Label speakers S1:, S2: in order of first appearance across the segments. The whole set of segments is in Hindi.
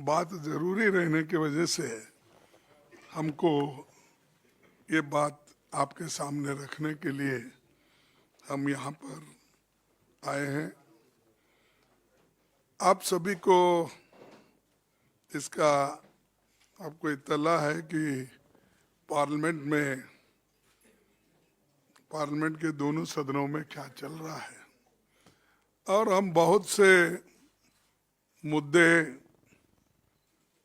S1: बात जरूरी रहने की वजह से हमको ये बात आपके सामने रखने के लिए हम यहाँ पर आए हैं। आप सभी को इसका आपको इत्तला है कि पार्लियामेंट के दोनों सदनों में क्या चल रहा है, और हम बहुत से मुद्दे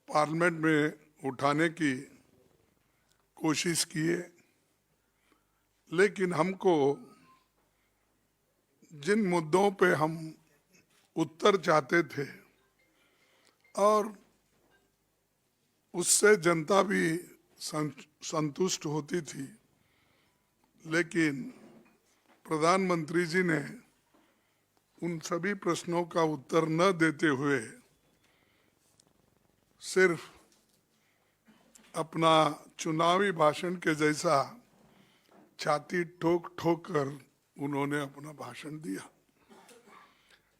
S1: पार्लियामेंट में उठाने की कोशिश किए, लेकिन हमको जिन मुद्दों पे हम उत्तर चाहते थे और उससे जनता भी संतुष्ट होती थी, लेकिन प्रधानमंत्री जी ने उन सभी प्रश्नों का उत्तर न देते हुए सिर्फ अपना चुनावी भाषण के जैसा छाती ठोक ठोक कर उन्होंने अपना भाषण दिया।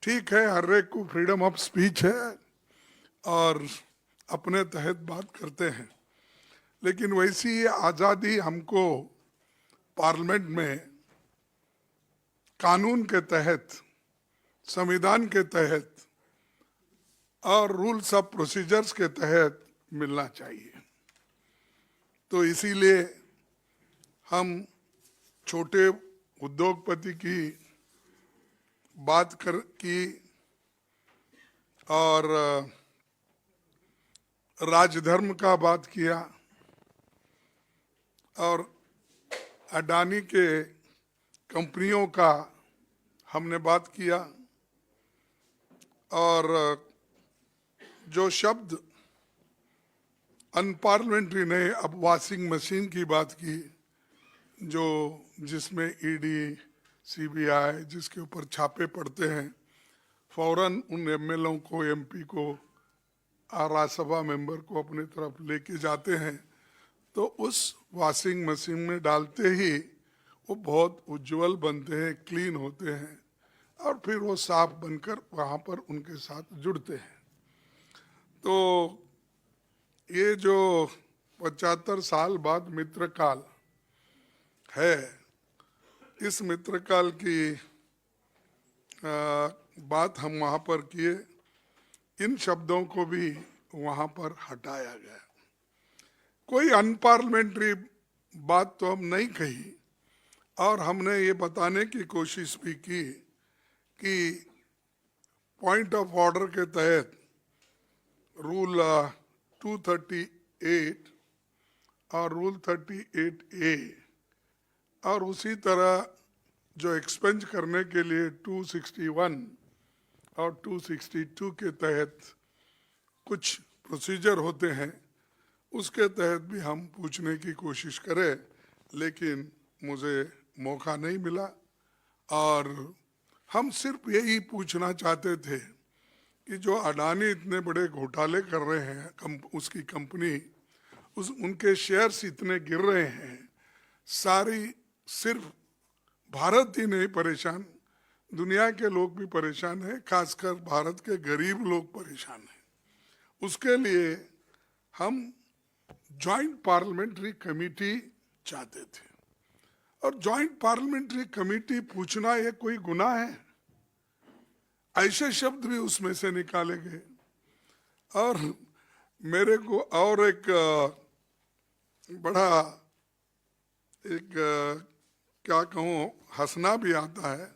S1: ठीक है, हर एक को फ्रीडम ऑफ स्पीच है और अपने तहत बात करते हैं, लेकिन वैसी आज़ादी हमको पार्लियामेंट में कानून के तहत, संविधान के तहत और रूल्स ऑफ प्रोसीजर्स के तहत मिलना चाहिए। तो इसीलिए हम छोटे उद्योगपति की बात की और राजधर्म का बात किया और अडानी के कंपनियों का हमने बात किया, और जो शब्द अनपार्लियामेंट्री ने अब वॉशिंग मशीन की बात की, जो जिसमें ईडी सीबीआई जिसके ऊपर छापे पड़ते हैं, फौरन उन एमएलओ को, एमपी को, राज्यसभा मेंबर को अपने तरफ लेके जाते हैं, तो उस वॉशिंग मशीन में डालते ही वो बहुत उज्जवल बनते हैं, क्लीन होते हैं और फिर वो साफ बनकर वहाँ पर उनके साथ जुड़ते हैं। तो ये जो 75 साल बाद मित्रकाल है, इस मित्रकाल की बात हम वहाँ पर किए, इन शब्दों को भी वहाँ पर हटाया गया। कोई अनपार्लियामेंट्री बात तो हम नहीं कही, और हमने ये बताने की कोशिश भी की कि पॉइंट ऑफ ऑर्डर के तहत रूल 238 और रूल 38A और उसी तरह जो एक्सपेंज करने के लिए 261 और 262 के तहत कुछ प्रोसीजर होते हैं, उसके तहत भी हम पूछने की कोशिश करें, लेकिन मुझे मौका नहीं मिला। और हम सिर्फ यही पूछना चाहते थे कि जो अडानी इतने बड़े घोटाले कर रहे हैं, उसकी कंपनी, उनके शेयर्स इतने गिर रहे हैं, सारी सिर्फ भारत ही नहीं परेशान, दुनिया के लोग भी परेशान हैं, खासकर भारत के गरीब लोग परेशान हैं। उसके लिए हम जॉइंट पार्लियामेंट्री कमेटी चाहते थे, और जॉइंट पार्लियामेंट्री कमेटी पूछना ये कोई गुनाह है? ऐसे शब्द भी उसमें से निकाले गए। और मेरे को और एक बड़ा क्या कहूँ, हंसना भी आता है।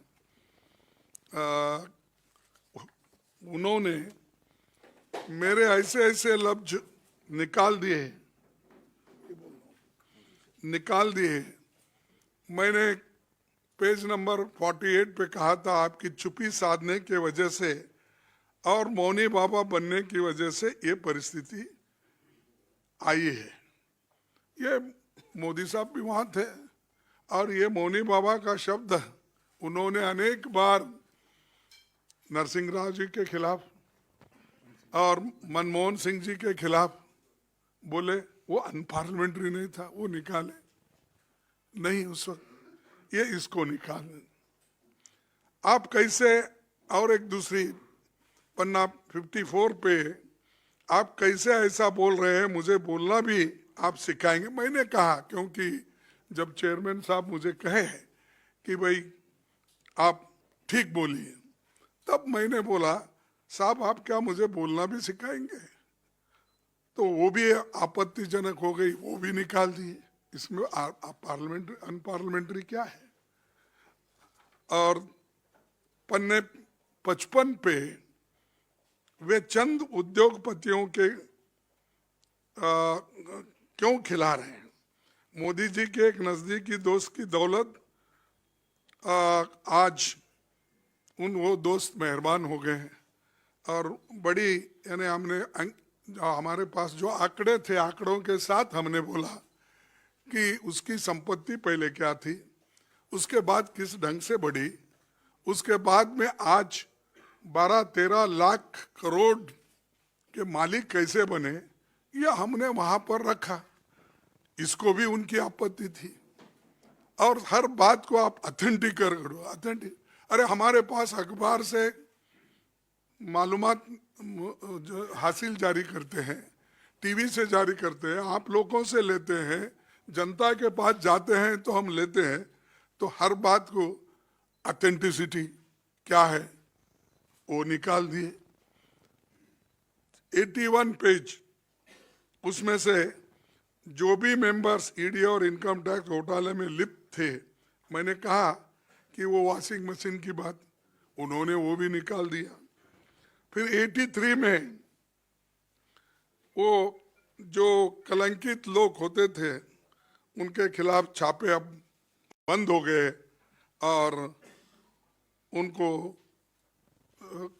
S1: उन्होंने मेरे ऐसे ऐसे लफ्ज निकाल दिए। मैंने पेज नंबर 48 पे कहा था, आपकी चुप्पी साधने के वजह से और मौनी बाबा बनने की वजह से ये परिस्थिति आई है। ये मोदी साहब भी वहाँ थे, और ये मौनी बाबा का शब्द उन्होंने अनेक बार नरसिंह राव जी के खिलाफ और मनमोहन सिंह जी के खिलाफ बोले। वो अनपार्लियामेंट्री नहीं था, वो निकाले नहीं उस वक्त, ये इसको निकाले। आप कैसे, और एक दूसरी पन्ना 54 पे आप कैसे ऐसा बोल रहे हैं, मुझे बोलना भी आप सिखाएंगे। मैंने कहा, क्योंकि जब चेयरमैन साहब मुझे कहे कि भाई आप ठीक बोलिए, तब मैंने बोला साहब आप क्या मुझे बोलना भी सिखाएंगे? तो वो भी आपत्तिजनक हो गई, वो भी निकाल दिए। इसमें पार्लियामेंट्री अनपार्लियामेंट्री क्या है? और पन्ने 55 पे वे चंद उद्योगपतियों के क्यों खिला रहे हैं? मोदी जी के एक नजदीकी दोस्त की दौलत आज वो दोस्त मेहरबान हो गए हैं। और बड़ी यानी हमने हमारे पास जो आंकड़े थे, आंकड़ों के साथ हमने बोला कि उसकी संपत्ति पहले क्या थी, उसके बाद किस ढंग से बढ़ी, उसके बाद में आज 12-13 लाख करोड़ के मालिक कैसे बने, यह हमने वहां पर रखा। इसको भी उनकी आपत्ति थी। और हर बात को आप ऑथेंटिक करो, ऑथेंटिक। अरे हमारे पास अखबार से मालूमात जो हासिल जारी करते हैं, टीवी से जारी करते हैं, आप लोगों से लेते हैं, जनता के पास जाते हैं तो हम लेते हैं। तो हर बात को ऑथेंटिसिटी क्या है वो निकाल दिए। 81 पेज, उसमें से जो भी मेंबर्स ईडी और इनकम टैक्स घोटाले में लिप्त थे, मैंने कहा कि वो वॉशिंग मशीन की बात, उन्होंने वो भी निकाल दिया। फिर 83 में वो जो कलंकित लोग होते थे उनके खिलाफ छापे अब बंद हो गए और उनको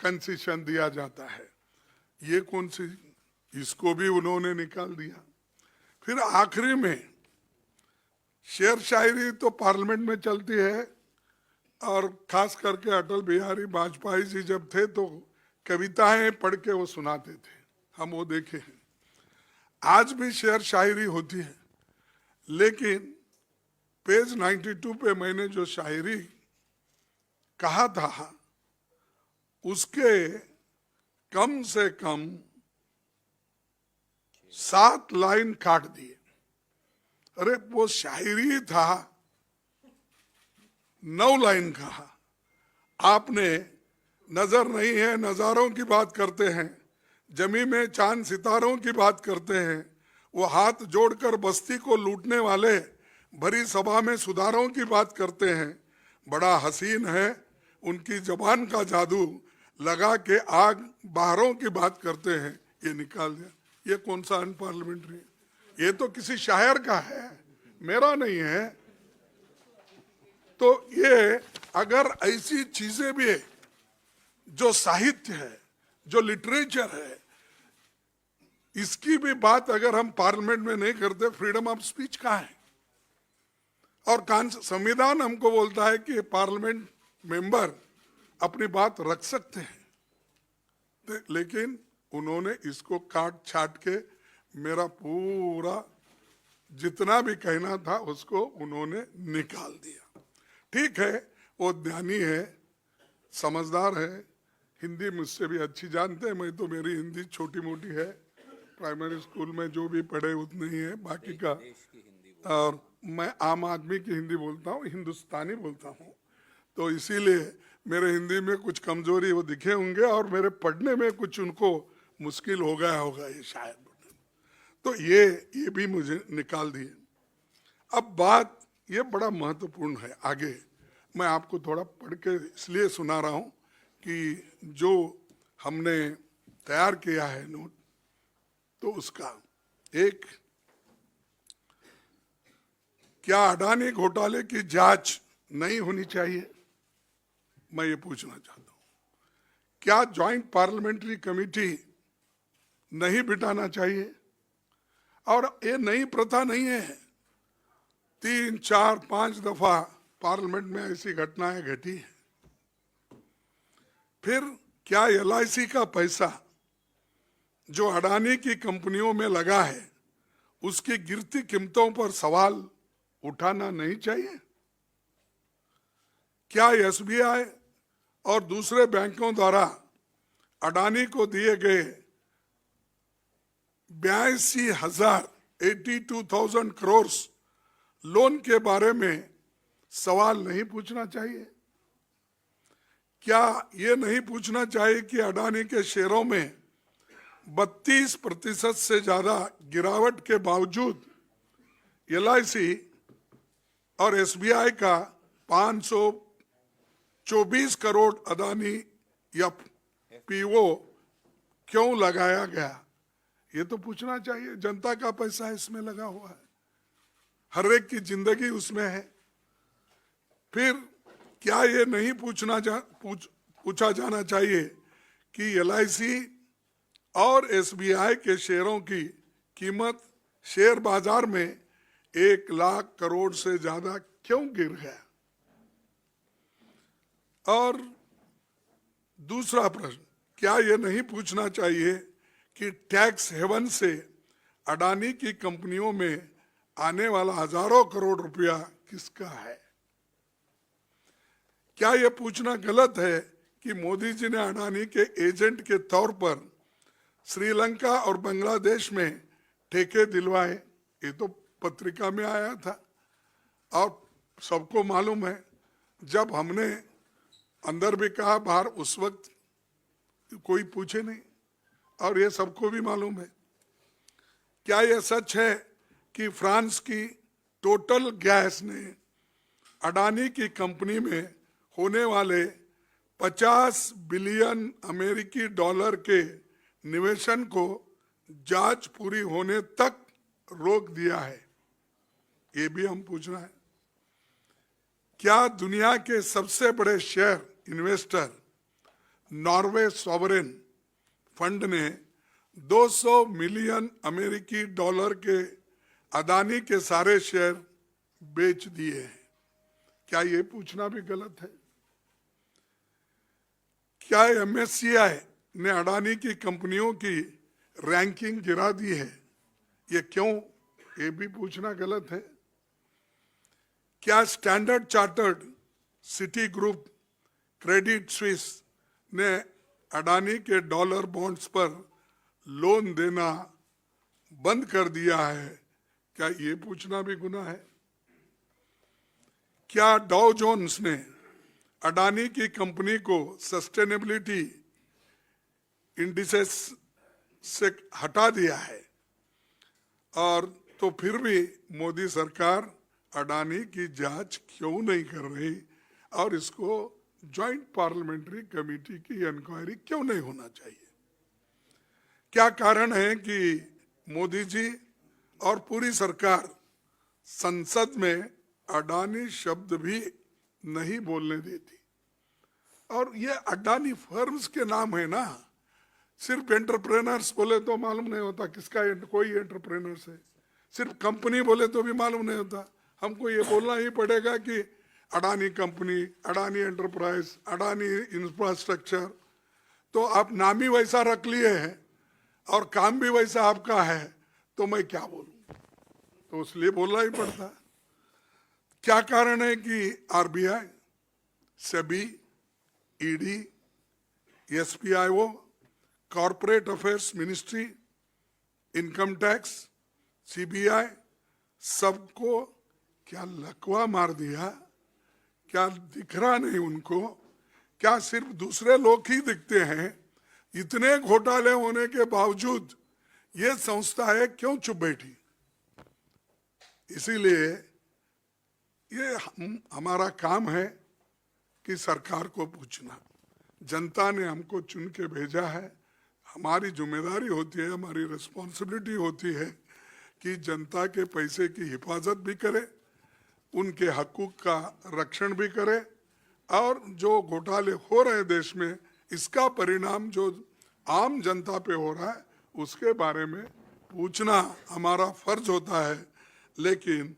S1: कंसेशन दिया जाता है। ये कौन सी, इसको भी उन्होंने निकाल दिया। फिर आखिरी में शेर शायरी तो पार्लियामेंट में चलती है, और खास करके अटल बिहारी वाजपेयी जी जब थे तो कविताएं पढ़ के वो सुनाते थे, हम वो देखे हैं। आज भी शेर शायरी होती है, लेकिन पेज 92 पे मैंने जो शायरी कहा था उसके कम से कम 7 लाइन काट दिए। अरे वो शायरी था, 9 लाइन कहा आपने। नजर नहीं है नजारों की बात करते हैं, जमी में चांद सितारों की बात करते हैं, वो हाथ जोड़कर बस्ती को लूटने वाले भरी सभा में सुधारों की बात करते हैं। बड़ा हसीन है उनकी जबान का जादू, लगा के आग बाहरों की बात करते हैं। ये निकाल दिया। ये कौन सा अनपार्लियामेंट्री है? ये तो किसी शायर का है, मेरा नहीं है। तो ये अगर ऐसी चीजें भी है, जो साहित्य है, जो लिटरेचर है, इसकी भी बात अगर हम पार्लियामेंट में नहीं करते, फ्रीडम ऑफ स्पीच कहाँ है? और संविधान हमको बोलता है कि पार्लियामेंट मेंबर अपनी बात रख सकते हैं, लेकिन उन्होंने इसको काट छाट के मेरा पूरा जितना भी कहना था उसको उन्होंने निकाल दिया। ठीक है, वो ज्ञानी है, समझदार है, हिंदी मुझसे भी अच्छी जानते हैं। मैं तो, मेरी हिंदी छोटी मोटी है, प्राइमरी स्कूल में जो भी पढ़े उतनी ही है, बाकी का। और मैं आम आदमी की हिंदी बोलता हूँ, हिंदुस्तानी बोलता हूँ, तो इसीलिए मेरे हिंदी में कुछ कमजोरी वो दिखे होंगे और मेरे पढ़ने में कुछ उनको मुश्किल हो गया होगा ये शायद। तो ये भी मुझे निकाल दिए। अब बात ये बड़ा महत्वपूर्ण है, आगे मैं आपको थोड़ा पढ़ के इसलिए सुना रहा हूँ कि जो हमने तैयार किया है नोट, तो उसका एक, क्या अडानी घोटाले की जांच नहीं होनी चाहिए? मैं ये पूछना चाहता हूँ। क्या ज्वाइंट पार्लियामेंट्री कमेटी नहीं बिठाना चाहिए? और ये नई प्रथा नहीं है, 3, 4, 5 दफा पार्लियामेंट में ऐसी घटनाएं घटी है। फिर क्या LIC का पैसा जो अडानी की कंपनियों में लगा है, उसकी गिरती कीमतों पर सवाल उठाना नहीं चाहिए? क्या SBI और दूसरे बैंकों द्वारा अडानी को दिए गए 82,000 करोड़ लोन के बारे में सवाल नहीं पूछना चाहिए? क्या ये नहीं पूछना चाहिए कि अडानी के शेयरों में 32% से ज्यादा गिरावट के बावजूद LIC और SBI का 524 करोड़ अडानी FPO क्यों लगाया गया? ये तो पूछना चाहिए। जनता का पैसा इसमें लगा हुआ है, हर एक की जिंदगी उसमें है। फिर क्या ये नहीं पूछा जाना चाहिए कि LIC और SBI के शेयरों की कीमत शेयर बाजार में 1 लाख करोड़ से ज्यादा क्यों गिर गया? और दूसरा प्रश्न, क्या यह नहीं पूछना चाहिए कि टैक्स हेवन से अडानी की कंपनियों में आने वाला हजारों करोड़ रुपया किसका है? क्या यह पूछना गलत है कि मोदी जी ने अडानी के एजेंट के तौर पर श्रीलंका और बांग्लादेश में ठेके दिलवाए? ये तो पत्रिका में आया था और सबको मालूम है। जब हमने अंदर भी कहा, बाहर उस वक्त कोई पूछे नहीं, और ये सबको भी मालूम है। क्या यह सच है कि फ्रांस की टोटल गैस ने अडानी की कंपनी में होने वाले 50 बिलियन अमेरिकी डॉलर के निवेशन को जांच पूरी होने तक रोक दिया है? ये भी हम पूछना है। क्या दुनिया के सबसे बड़े share investor Norway sovereign fund ने 200 मिलियन अमेरिकी डॉलर के अडानी के सारे शेयर बेच दिए हैं? क्या ये पूछना भी गलत है? क्या MSCI ने अडानी की कंपनियों की रैंकिंग गिरा दी है? ये क्यों? ये भी पूछना गलत है। क्या standard chartered, city group, Credit Suisse ने अडानी के डॉलर बॉन्ड्स पर लोन देना बंद कर दिया है? क्या ये पूछना भी गुनाह है? क्या डाउ जोन्स ने अडानी की कंपनी को सस्टेनेबिलिटी इंडिसेस से हटा दिया है? और तो फिर भी मोदी सरकार अडानी की जांच क्यों नहीं कर रही और इसको ज्वाइंट पार्लियामेंट्री कमेटी की इंक्वायरी क्यों नहीं होना चाहिए? क्या कारण है कि मोदी जी और पूरी सरकार संसद में अडानी शब्द भी नहीं बोलने देती? और ये अडानी फर्म्स के नाम है ना, सिर्फ एंटरप्रेनर्स बोले तो मालूम नहीं होता किसका कोई एंटरप्रेनर्स है, सिर्फ कंपनी बोले तो भी मालूम नहीं होता। हमको ये बोलना ही पड़ेगा कि Adani company, Adani enterprise, Adani infrastructure. तो आप नाम ही वैसा रख लिए हैं और काम भी वैसा आपका है, तो मैं क्या बोलूं? तो इसलिए बोलना ही पड़ता है। क्या कारण है कि RBI, SEBI, ED, SPIO, corporate affairs ministry, income tax, CBI सबको क्या लकवा मार दिया? क्या दिख रहा नहीं उनको? क्या सिर्फ दूसरे लोग ही दिखते हैं? इतने घोटाले होने के बावजूद ये संस्थाएं क्यों चुप बैठी? इसीलिए ये हमारा काम है कि सरकार को पूछना। जनता ने हमको चुन के भेजा है, हमारी जिम्मेदारी होती है, हमारी रिस्पॉन्सिबिलिटी होती है कि जनता के पैसे की हिफाजत भी करे, उनके हकूक का रक्षण भी करे, और जो घोटाले हो रहे हैं देश में, इसका परिणाम जो आम जनता पे हो रहा है उसके बारे में पूछना हमारा फर्ज होता है। लेकिन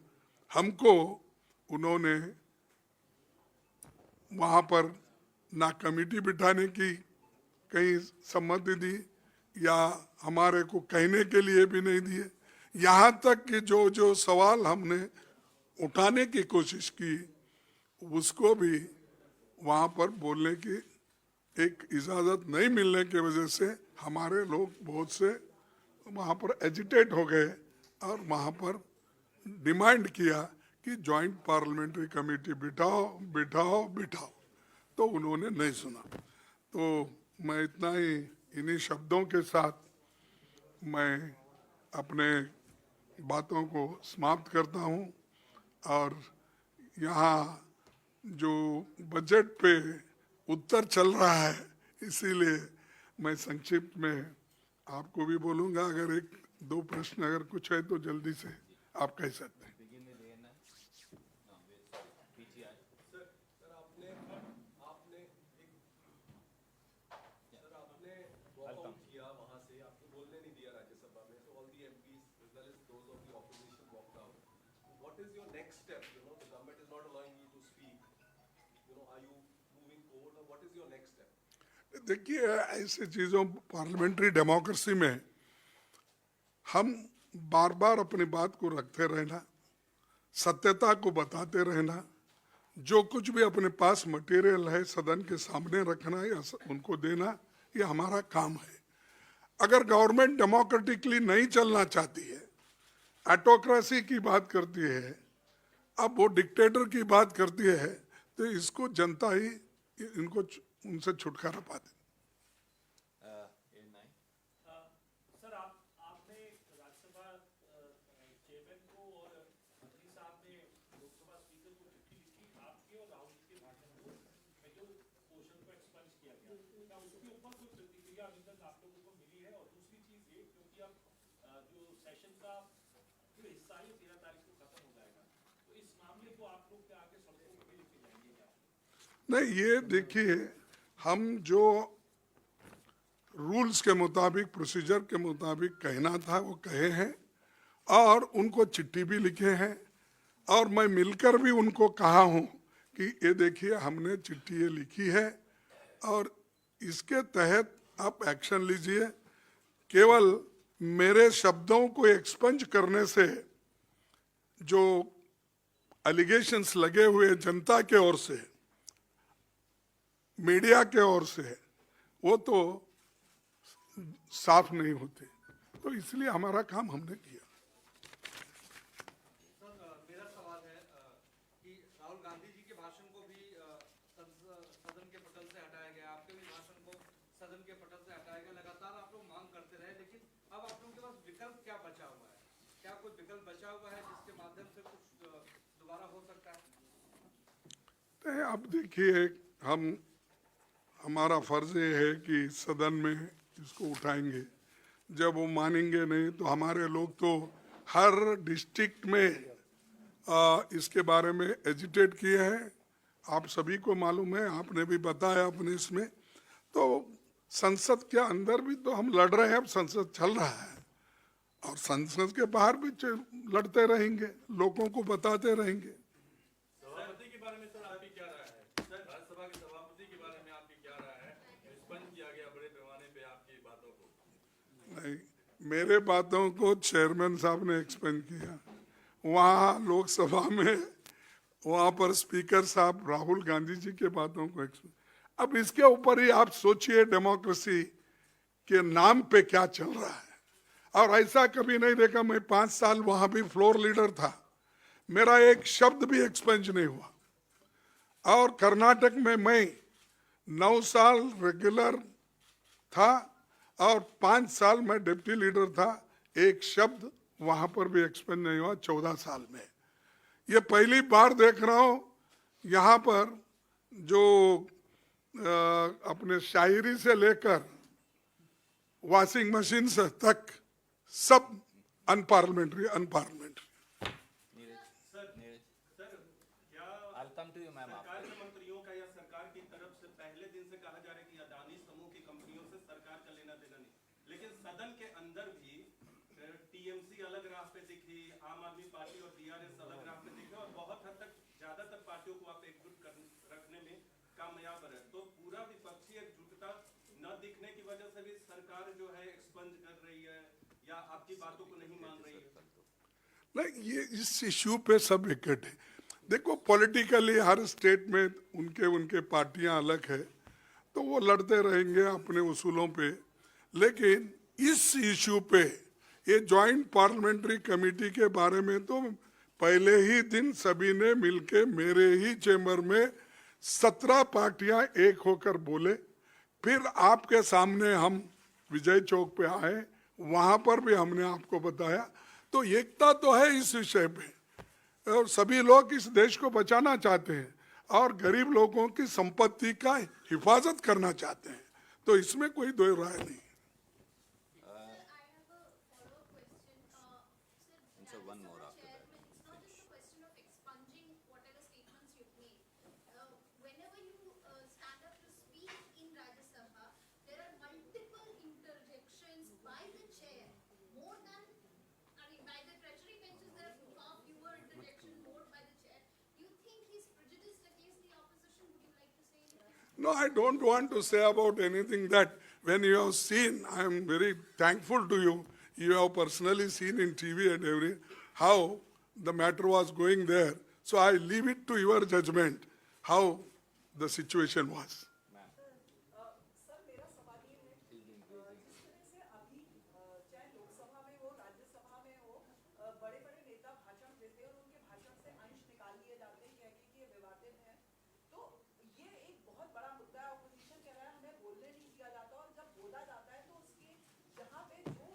S1: हमको उन्होंने वहाँ पर ना कमेटी बिठाने की कहीं सम्मति दी या हमारे को कहने के लिए भी नहीं दिए। यहाँ तक कि जो जो सवाल हमने उठाने की कोशिश की उसको भी वहाँ पर बोलने की एक इजाज़त नहीं मिलने की वजह से हमारे लोग बहुत से वहाँ पर एजिटेट हो गए और वहाँ पर डिमांड किया कि जॉइंट पार्लियामेंट्री कमेटी बिठाओ बिठाओ बिठाओ, तो उन्होंने नहीं सुना। तो मैं इतना ही इन्हीं शब्दों के साथ मैं अपने बातों को समाप्त करता हूँ। और यहाँ जो बजट पे उत्तर चल रहा है, इसीलिए मैं संक्षिप्त में आपको भी बोलूँगा, अगर एक दो प्रश्न अगर कुछ है तो जल्दी से आप कह सकते हैं। देखिए, ऐसे चीज़ों पार्लियामेंट्री डेमोक्रेसी में हम बार बार अपनी बात को रखते रहना, सत्यता को बताते रहना, जो कुछ भी अपने पास मटेरियल है सदन के सामने रखना या उनको देना, ये हमारा काम है। अगर गवर्नमेंट डेमोक्रेटिकली नहीं चलना चाहती है, ऑटोक्रेसी की बात करती है, अब वो डिक्टेटर की बात करती है, तो इसको जनता ही इनको उनसे छुटकारा पाते।
S2: सर, आपने राज्यसभा चेयरमैन को और मंत्री साहब ने लोकसभा स्पीकर को चिट्ठी लिखी, आपके और राहुल जी के भाषण को में जो पोर्शन को एक्सपंज किया गया, क्या उसके ऊपर कोई प्रतिक्रिया अभी तक आप लोगों को मिली है? और दूसरी चीज ये, क्योंकि अब जो सेशन का जो हिस्सा है 13 तारीख को खत्म हो जाएगा, तो इस मामले को आप लोग आगे सड़कों पर लेके जाएंगे क्या?
S1: नहीं, ये देखिए, हम जो रूल्स के मुताबिक, प्रोसीजर के मुताबिक कहना था वो कहे हैं, और उनको चिट्ठी भी लिखे हैं, और मैं मिलकर भी उनको कहा हूं कि ये देखिए हमने चिट्ठी ये लिखी है और इसके तहत आप एक्शन लीजिए। केवल मेरे शब्दों को एक्सपंज करने से जो एलिगेशंस लगे हुए जनता के ओर से, मीडिया के ओर से, वो तो साफ नहीं होते, तो इसलिए हमारा काम हमने किया।
S3: सर, मेरा सवाल है कि राहुल गांधी जी के भाषण को भी सदन के पटल से हटाया गया, आपके भी भाषण को सदन के पटल से हटाया गया। लगातार आप लोग मांग करते रहे, लेकिन अब आप लोगों के पास विकल्प क्या बचा हुआ है? क्या कोई विकल्प बचा हुआ है जिसके माध्यम से कुछ दोबारा हो सकता है?
S1: अब देखिए, हमारा फर्ज ये है कि सदन में इसको उठाएंगे, जब वो मानेंगे नहीं तो हमारे लोग तो हर डिस्ट्रिक्ट में इसके बारे में एजिटेट किए हैं, आप सभी को मालूम है, आपने भी बताया अपने इसमें। तो संसद के अंदर भी तो हम लड़ रहे हैं, अब संसद चल रहा है, और संसद के बाहर भी लड़ते रहेंगे, लोगों को बताते रहेंगे।
S3: सभापति के बारे में सर आपकी क्या राय है? सर, राज्यसभा के सभापति के बारे में आपकी क्या राय है? रिस्पॉन्ड किया गया बड़े पैमाने पे आपकी बातों को।
S1: नहीं, मेरे बातों को चेयरमैन साहब ने एक्सप्लेन किया, वहाँ लोकसभा में वहाँ पर स्पीकर साहब राहुल गांधी जी के बातों को एक्सप्लेन। अब इसके ऊपर ही आप सोचिए डेमोक्रेसी के नाम पे क्या चल रहा है। और ऐसा कभी नहीं देखा, मैं 5 साल वहाँ भी फ्लोर लीडर था, मेरा एक शब्द भी एक्सपेंज नहीं हुआ। और कर्नाटक में मैं 9 साल रेगुलर था और 5 साल मैं डिप्टी लीडर था, एक शब्द वहां पर भी एक्सपेंज नहीं हुआ 14 साल में। ये पहली बार देख रहा हूं यहाँ पर जो अपने शायरी से लेकर वॉशिंग मशीन से तक सब अनपार्लियामेंट्री।
S2: सरकार के मंत्रियों का या सरकार की तरफ से पहले दिन से कहा जा रहा है कि अदानी समूह की कंपनियों से सरकार का लेना देना नहीं, लेकिन सदन के अंदर भी टीएमसी अलग राह पे दिखी, आम आदमी पार्टी और डीआरएस अलग राह पे दिखे, और बहुत हद तक ज्यादातर पार्टियों को आप एकजुट रखने में कामयाब रहे। तो पूरा विपक्षी एकजुटता न दिखने की वजह से भी सरकार जो है एक्सपंज कर रही है या आपकी बातों को नहीं मान रही है?
S1: नहीं, ये इस इश्यू पे सब इकट्ठे है। देखो, पॉलिटिकली हर स्टेट में उनके पार्टियां अलग है, तो वो लड़ते रहेंगे अपने उसूलों पे, लेकिन इस इश्यू पे ये ज्वाइंट पार्लियामेंट्री कमेटी के बारे में तो पहले ही दिन सभी ने मिलके मेरे ही चेंबर में 17 पार्टियां एक होकर बोले। फिर आपके सामने हम विजय चौक पे आए, वहां पर भी हमने आपको बताया। तो एकता तो है इस विषय पे, और सभी लोग इस देश को बचाना चाहते हैं और गरीब लोगों की संपत्ति का हिफाजत करना चाहते हैं, तो इसमें कोई दो राय नहीं।
S4: One more after that.
S5: It's not just a question of expunging whatever statements you've made. Whenever you stand up to speak in Rajya Sabha, there are multiple interjections by the chair. More than, I mean, by the treasury benches, there are far fewer interjections more by the chair. Do you think he's prejudiced against the opposition? Would you like to say anything?
S1: No, I don't want to say about anything that when you have seen, I am very thankful to you. You have personally seen in TV and how the matter was going there. So I leave it to your judgment how the situation was.
S6: Sir मेरा सवाल ये है जिस तरह से अभी चाहे लोकसभा में हो राज्यसभा में हो बड़े बड़े नेता भाषण देते हैं और उनके भाषण से अंश निकाल लिए जाते हैं कह के कि ये विवादित है, तो ये एक बहुत बड़ा मुद्दा है। ऑपोजिशन कह रहा है हमें बोलने नहीं दिया जाता, और जब बोला जाता है तो उसके जहाँ पे जो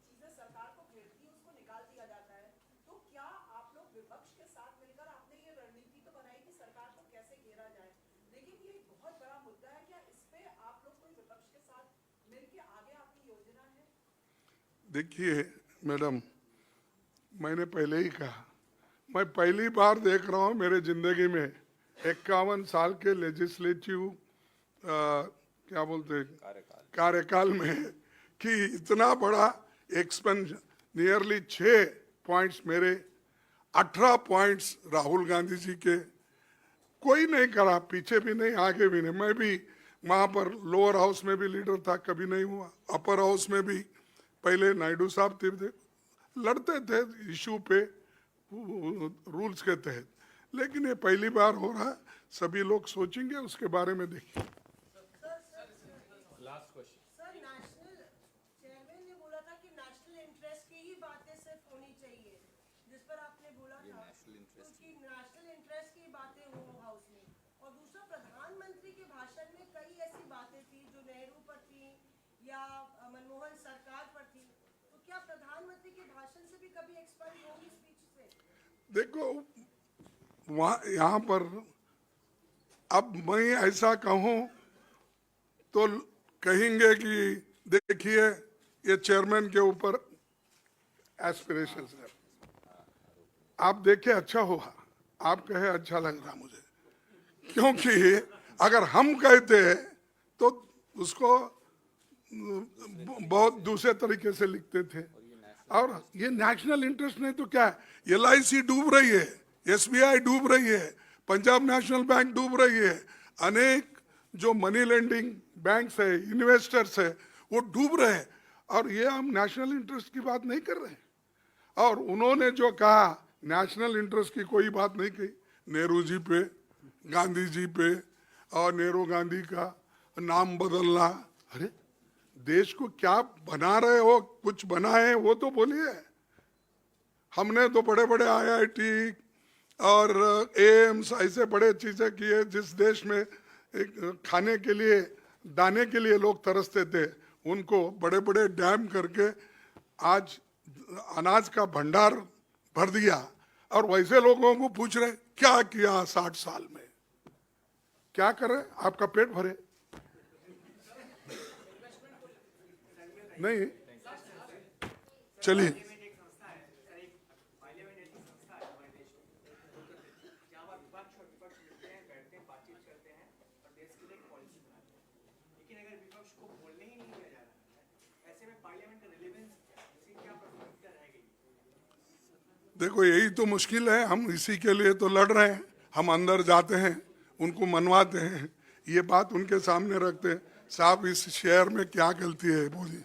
S6: चीजें सरकार को घेरती है उसको निकाल दिया जाता है। तो क्या आप लोग विपक्ष के साथ मिलकर, आपने ये रणनीति तो बनाई कि सरकार को कैसे घेरा जाए, लेकिन ये एक बहुत बड़ा मुद्दा है, क्या इस पे आप लोग कोई विपक्ष के साथ मिलके आगे आपकी योजना है?
S1: देखिए मैडम, मैंने पहले ही कहा, मैं पहली बार देख रहा हूँ मेरे जिंदगी में 51 साल के लेजिस्लेटिव क्या बोलते हैं कार्यकाल में कि इतना बड़ा एक्सपेंशन, नियरली 6 पॉइंट्स मेरे, 18 पॉइंट्स राहुल गांधी जी के, कोई नहीं करा, पीछे भी नहीं आगे भी नहीं। मैं भी वहां पर लोअर हाउस में भी लीडर था, कभी नहीं हुआ। अपर हाउस में भी पहले नायडू साहब थे, लड़ते थे इशू पे रूल्स के तहत, लेकिन ये पहली बार हो रहा है। सभी लोग सोचेंगे उसके बारे में। देखिए
S6: सर नेशनल चेयरमैन ने बोला था कि नेशनल इंटरेस्ट की ही बातें सिर्फ होनी चाहिए, जिस पर आपने बोला था कि नेशनल इंटरेस्ट की बातें हो हाउस में। और दूसरा, प्रधानमंत्री के भाषण में कई ऐसी बातें थी जो नेहरू पर थी या मनमोहन सरकार पर थी, तो क्या प्रधानमंत्री के भाषण से भी कभी एक्सपेंड होगी स्पीच से?
S1: देखो वहाँ यहाँ पर अब मैं ऐसा कहूँ तो कहेंगे कि देखिए ये चेयरमैन के ऊपर एस्पिरेशंस है। आप देखे अच्छा हुआ, आप कहे अच्छा लग रहा मुझे, क्योंकि अगर हम कहते तो उसको बहुत दूसरे तरीके से लिखते थे। और ये नेशनल इंटरेस्ट नहीं तो क्या है, LIC डूब रही है, SBI डूब रही है, पंजाब नेशनल बैंक डूब रही है, अनेक जो मनी लेंडिंग बैंक्स है, इन्वेस्टर्स है, वो डूब रहे हैं, और ये हम नेशनल इंटरेस्ट की बात नहीं कर रहे हैं। और उन्होंने जो कहा नेशनल इंटरेस्ट की कोई बात नहीं कही, नेहरू जी पे, गांधी जी पे, और नेहरू गांधी का नाम बदलना। अरे देश को क्या बना रहे हो, कुछ बनाए वो तो बोलिए। हमने तो बड़े बड़े IIT और AIIMS ऐसे बड़े चीजें किए जिस देश में एक खाने के लिए, दाने के लिए लोग तरसते थे, उनको बड़े बड़े डैम करके आज अनाज का भंडार भर दिया। और वैसे लोगों को पूछ रहे क्या किया 60 साल में, क्या करे, आपका पेट भरे? नहीं, चलिए। देखो यही तो मुश्किल है, हम इसी के लिए तो लड़ रहे हैं। हम अंदर जाते हैं, उनको मनवाते हैं, ये बात उनके सामने रखते हैं, साहब इस शहर में क्या गलती है बोलिए,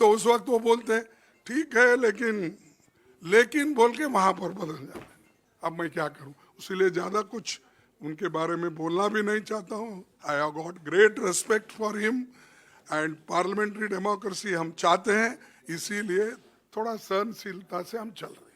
S1: तो उस वक्त वो बोलते हैं ठीक है लेकिन बोल के वहां पर बदल जाते हैं। अब मैं क्या करूं, इसलिए ज्यादा कुछ उनके बारे में बोलना भी नहीं चाहता हूं। I have got great respect for him and parliamentary democracy हम चाहते हैं, इसीलिए थोड़ा सहनशीलता से हम चल रहे हैं।